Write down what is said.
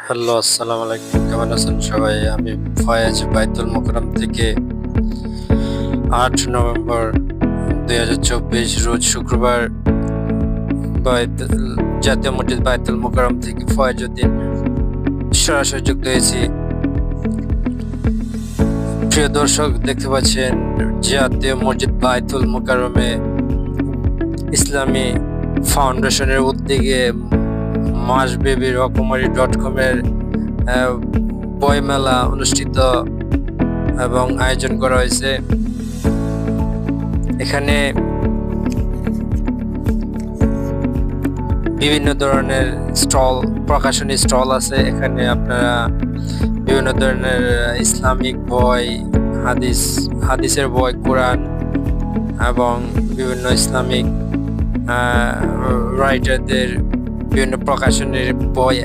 Hello, আসসালামু আলাইকুম। কেমন আছেন সবাই? আমি ফয়েজ বাইতুল মোকাররম থেকে ৮ নভেম্বর ২০২৪ রোজ শুক্রবার বাইতুল জাতীয় মসজিদ বাইতুল মোকাররম থেকে ফয়েজউদ্দিন সরাসরি যুক্ত হয়েছি। প্রিয় দর্শক, দেখতে পাচ্ছেন জাতীয় মসজিদ বাইতুল মোকাররমে ইসলামী ফাউন্ডেশনের উদ্যোগে মাসব্যাপী রকমারি.com-এর বইমেলা অনুষ্ঠিত এবং আয়োজন করা হয়েছে। এখানে বিভিন্ন ধরনের প্রকাশনী স্টল আছে। এখানে আপনারা বিভিন্ন ধরনের ইসলামিক বই, হাদিসের বই, কোরআন এবং বিভিন্ন ইসলামিক রাইটারদের বিভিন্ন প্রকাশনীর বই